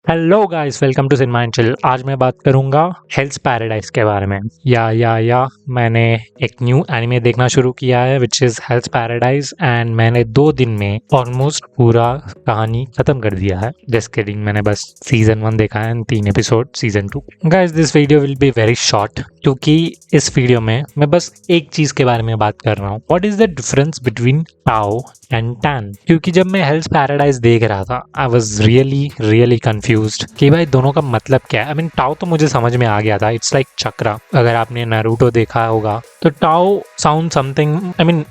Hello guys, welcome to cinema and chill. आज मैं बात करूंगा हेल्स पैराडाइज के बारे में। या मैंने एक न्यू एनिमे देखना शुरू किया है विच इज़ हेल्स पैराडाइज, एंड मैंने 2 दिन में ऑलमोस्ट पूरा कहानी खत्म कर दिया है। जस्ट किडिंग, मैंने बस सीजन 1 देखा है, 3 episode season 2। Guys, this video will be very short क्योंकि इस वीडियो में मैं बस एक चीज़ के बारे में बात कर रहा हूँ। What is the difference between tau and tan? क्योंकि जब मैं हेल्स पैराडाइज देख रहा था आई वॉज रियली कंफ्यूज्ड कि भाई दोनों का मतलब क्या है। आई मीन टाओ तो मुझे समझ में आ गया था, इट्स लाइक चक्रा। अगर आपने नारुतो देखा होगा तो tau sound something, I mean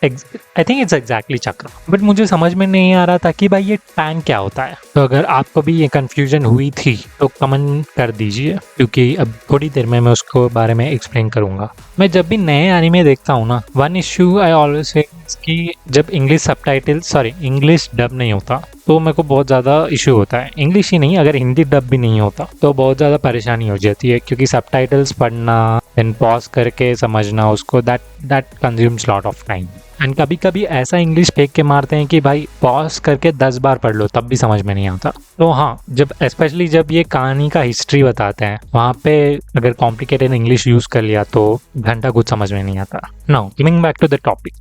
I think it's exactly chakra, but मुझे समझ में नहीं आ रहा था कि भाई ये टैन क्या होता है। तो अगर आपको भी ये कंफ्यूजन हुई थी तो कमेंट कर दीजिए, क्योंकि अब थोड़ी देर में मैं उसको बारे में एक्सप्लेन करूंगा। मैं जब भी नए एनिमे देखता हूँ ना, one issue I always say कि जब इंग्लिश डब नहीं होता तो मेरे को बहुत ज़्यादा इशू होता है। इंग्लिश ही नहीं, अगर हिंदी डब भी नहीं होता तो बहुत ज़्यादा परेशानी हो जाती है, क्योंकि सबटाइटल्स पढ़ना देन पॉज करके समझना उसको, that consumes lot of time. And कभी कभी ऐसा इंग्लिश फेंक के मारते हैं कि भाई पॉज करके 10 बार पढ़ लो तब भी समझ में नहीं आता। तो हाँ, जब स्पेशली जब ये कहानी का हिस्ट्री बताते हैं वहाँ पे अगर कॉम्प्लिकेटेड इंग्लिश यूज कर लिया तो घंटा कुछ समझ में नहीं आता। Now coming back to the topic,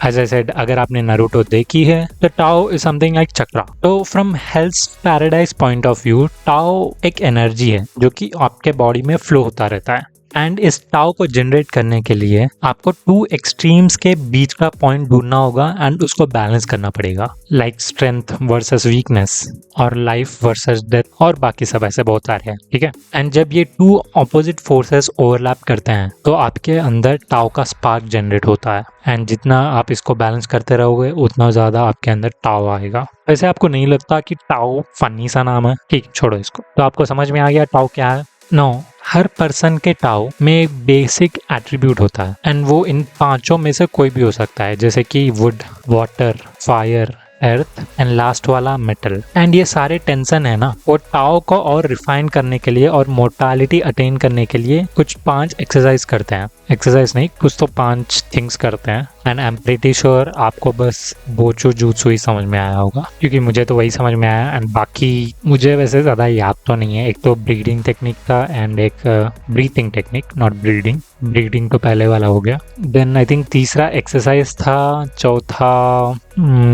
as I said, अगर आपने नारुतो देखी है तो Tao is something like chakra. तो from hell's paradise point of view, Tao एक एनर्जी है जो कि आपके बॉडी में फ्लो होता रहता है। एंड इस टाओ को जनरेट करने के लिए आपको 2 एक्सट्रीम्स के बीच का पॉइंट ढूंढना होगा एंड उसको बैलेंस करना पड़ेगा, लाइक स्ट्रेंथ वर्सेस वीकनेस और लाइफ वर्सेस डेथ और बाकी सब ऐसे बहुत सारे हैं, ठीक है। एंड जब ये 2 ऑपोजिट फोर्सेस ओवरलैप करते हैं तो आपके अंदर टाओ का स्पार्क जनरेट होता है, एंड जितना आप इसको बैलेंस करते रहोगे उतना ज़्यादा आपके अंदर टाओ आएगा। वैसे आपको नहीं लगता कि टाओ फनी सा नाम है? ठीक, छोड़ो इसको। तो आपको समझ में आ गया टाओ क्या है? नो, हर पर्सन के टाओ में एक बेसिक एट्रीब्यूट होता है एंड वो इन 5 में से कोई भी हो सकता है, जैसे कि would, water, fire, earth and last वाला मेटल। एंड ये सारे टेंशन है ना, वो टाओ को और रिफाइन करने के लिए और मोर्टालिटी अटेन करने के लिए कुछ 5 एक्सरसाइज करते हैं। एक्सरसाइज नहीं, कुछ तो 5 थिंग्स करते हैं। And I am pretty sure आपको बस बोचो जूत्सु ही समझ में आया होगा, क्योंकि मुझे तो वही समझ में आया। एंड बाकी मुझे वैसे ज़्यादा याद तो नहीं है। एक तो ब्रीडिंग टेक्निक था एंड एक breathing technique, not breeding. Breeding तो पहले वाला हो गया। देन आई थिंक तीसरा एक्सरसाइज था, चौथा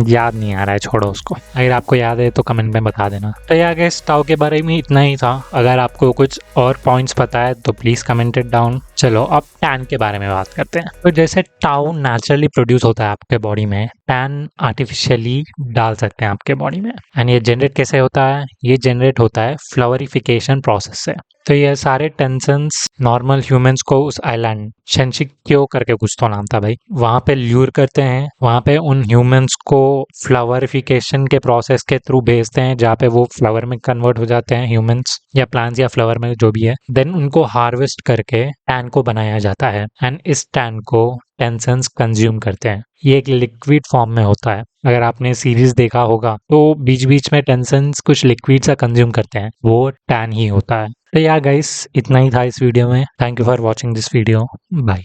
याद नहीं आ रहा है, छोड़ो उसको। अगर आपको याद है तो कमेंट में बता देना। तो यार गाइस, टाओ के बारे में इतना ही था। अगर आपको कुछ और पॉइंट्स पता है तो प्लीज़ कमेंट इट डाउन। चलो अब टैन के बारे में बात करते हैं। तो जैसे टाओ नेचुरली प्रोड्यूस होता है आपके बॉडी में, टैन आर्टिफिशियली डाल सकते हैं आपके बॉडी में। एंड ये जनरेट कैसे होता है? ये जनरेट होता है फ्लावरिफिकेशन प्रोसेस से। तो ये सारे टेंशन्स नॉर्मल ह्यूमंस को उस आइलैंड शेंशिक्यो करके कुछ तो नाम था भाई, वहाँ पे ल्यूर करते हैं। वहाँ पे उन ह्यूमंस को फ्लावरिफिकेशन के प्रोसेस के थ्रू भेजते हैं, जहाँ पे वो फ्लावर में कन्वर्ट हो जाते हैं, ह्यूमंस या प्लांट्स या फ्लावर में जो भी है। देन उनको हार्वेस्ट करके टैन को बनाया जाता है एंड इस टैन को टेंशन्स कंज्यूम करते हैं। ये एक लिक्विड फॉर्म में होता है। अगर आपने सीरीज देखा होगा तो बीच बीच में टेंशन्स कुछ लिक्विड सा कंज्यूम करते हैं, वो टैन ही होता है। तो यार गाइस, इतना ही था इस वीडियो में। Thank you for watching this video. Bye.